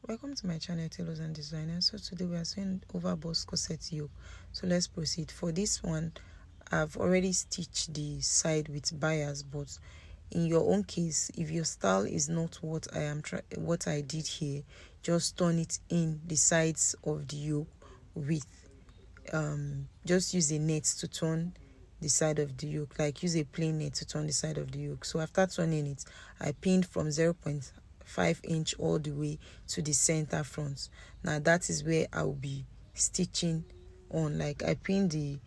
Welcome to my channel, Tailors and Designers. So today we are seeing overbust corset yoke. So let's proceed. For this one, I've already stitched the side with bias, but in your own case, if your style is not what I did here, just turn it in the sides of the yoke with just use a net to turn the side of the yoke, like use a plain net to turn the side of the yoke. So after turning it, I pinned from 0.5 inch all the way to the center front. Now that is where I'll be stitching on. Like I pinned the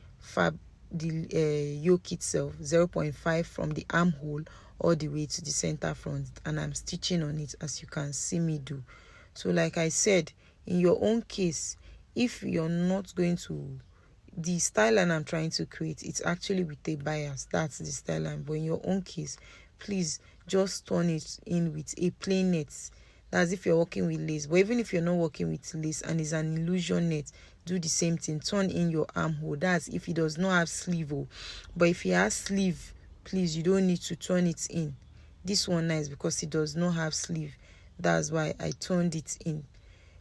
yoke itself 0.5 from the armhole all the way to the center front, and I'm stitching on it as you can see me do. So like I said, in your own case, if you're not going to, the style line I'm trying to create, it's actually with a bias. That's the style line. But in your own case, please just turn it in with a plain net. That's if you're working with lace. But even if you're not working with lace and it's an illusion net, do the same thing. Turn in your armhole. That's if it does not have sleeve. But if it has sleeve, please, you don't need to turn it in. This one nice because it does not have sleeve. That's why I turned it in.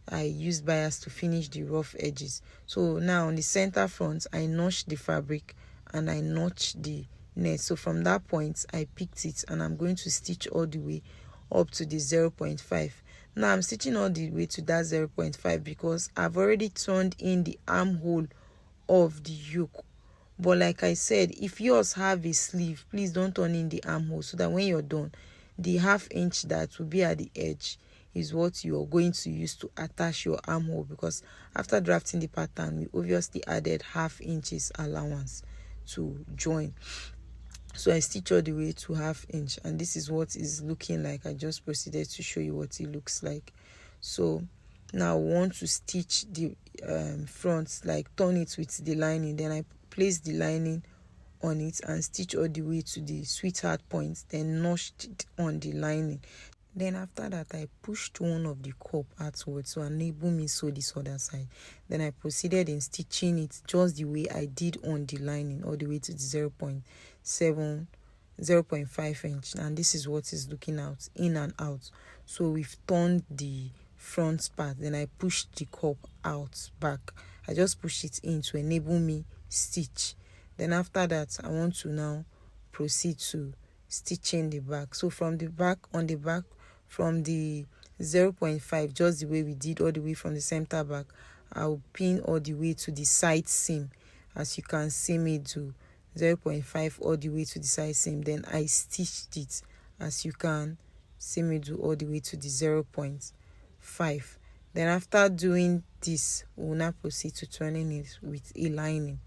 I used bias to finish the rough edges. So now on the center front, I notched the fabric and I notched the net. So from that point, I picked it and I'm going to stitch all the way up to the 0.5. Now I'm stitching all the way to that 0.5 because I've already turned in the armhole of the yoke. But like I said, if yours have a sleeve, please don't turn in the armhole, so that when you're done, the ½ inch that will be at the edge is what you're going to use to attach your armhole, because after drafting the pattern, we obviously added ½ inches allowance to join. So I stitch all the way to ½ inch, and this is what is looking like. I just proceeded to show you what it looks like. So now I want to stitch the front, like turn it with the lining. Then I place the lining on it and stitch all the way to the sweetheart point, then notched it on the lining. Then after that, I pushed one of the cup outwards to enable me sew this other side. Then I proceeded in stitching it just the way I did on the lining, all the way to the 0.5 inch. And this is what is looking out, in and out. So we've turned the front part. Then I pushed the cup out back. I just pushed it in to enable me stitch. Then after that, I want to now proceed to stitching the back. So from the back, on the back, from the 0.5, just the way we did all the way from the center back, I'll pin all the way to the side seam, as you can see me do. 0.5 all the way to the side seam. Then I stitched it, as you can see me do, all the way to the 0.5. Then after doing this, we'll now proceed to turning it with a lining.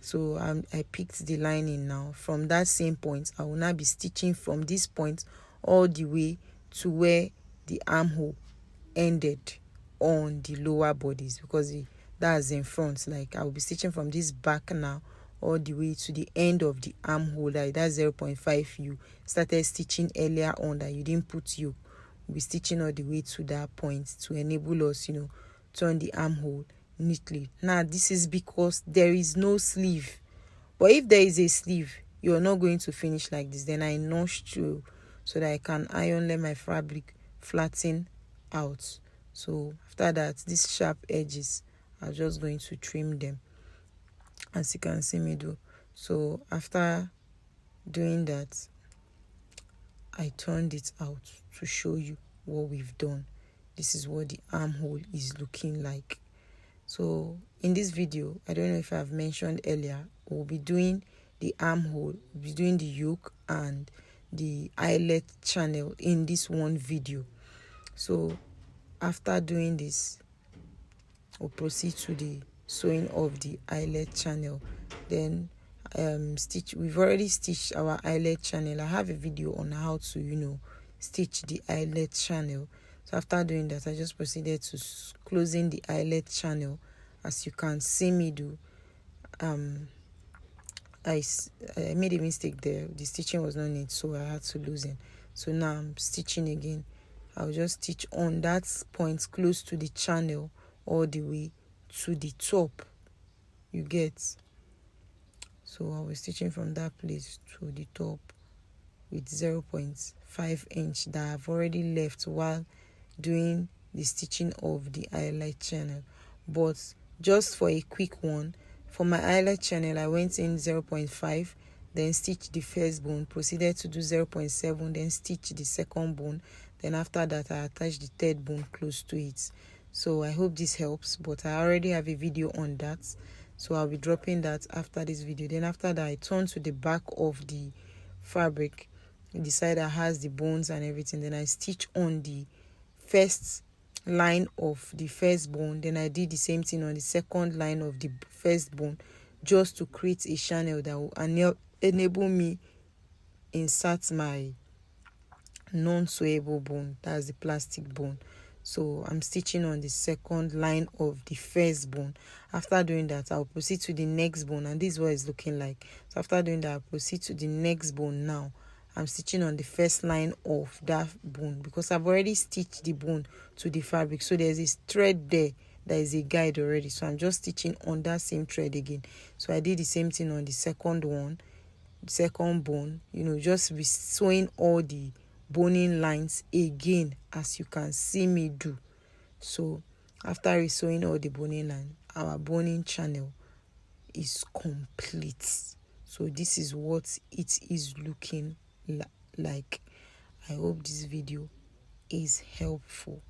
So I picked the lining now. From that same point, I will now be stitching from this point all the way to where the armhole ended on the lower bodies, because that's in front. Like I will be stitching from this back now all the way to the end of the armhole. That's 0.5 you started stitching earlier on that you didn't put yoke. We'll be stitching all the way to that point to enable us, turn the armhole neatly. Now this is because there is no sleeve, but if there is a sleeve, you're not going to finish like this. Then I notched through so that I can iron, let my fabric flatten out. So after that, these sharp edges, I'm just going to trim them, as you can see me do. So after doing that, I turned it out to show you what we've done. This is what the armhole is looking like. So in this video, I don't know if I've mentioned earlier, we'll be doing the armhole, we'll be doing the yoke and the eyelet channel in this one video. So after doing this, we'll proceed to the sewing of the eyelet channel. Then we've already stitched our eyelet channel. I have a video on how to stitch the eyelet channel. So after doing that, I just proceeded to closing the eyelet channel, as you can see me do. I made a mistake there. The stitching was not neat, so I had to loosen. So now I'm stitching again. I'll just stitch on that point close to the channel all the way to the top. You get? So I was stitching from that place to the top with 0.5 inch that I've already left while doing the stitching of the eyelet channel. But just for a quick one, for my eyelet channel I went in 0.5, then stitch the first bone, proceeded to do 0.7, then stitch the second bone, then after that I attached the third bone close to it. So I hope this helps, but I already have a video on that, so I'll be dropping that after this video. Then after that I turn to the back of the fabric, the side that has the bones and everything, then I stitch on the first line of the first bone, then I did the same thing on the second line of the first bone, just to create a channel that will enable me insert my non-sewable bone, that's the plastic bone. So I'm stitching on the second line of the first bone. After doing that, I'll proceed to the next bone, and this is what it's looking like. So after doing that, I'll proceed to the next bone. Now I'm stitching on the first line of that bone because I've already stitched the bone to the fabric, so there's this thread there that is a guide already, so I'm just stitching on that same thread again. So I did the same thing on the second one, second bone, just sewing all the boning lines again, as you can see me do. So after resewing all the boning line, our boning channel is complete. So this is what it is looking like. I hope this video is helpful.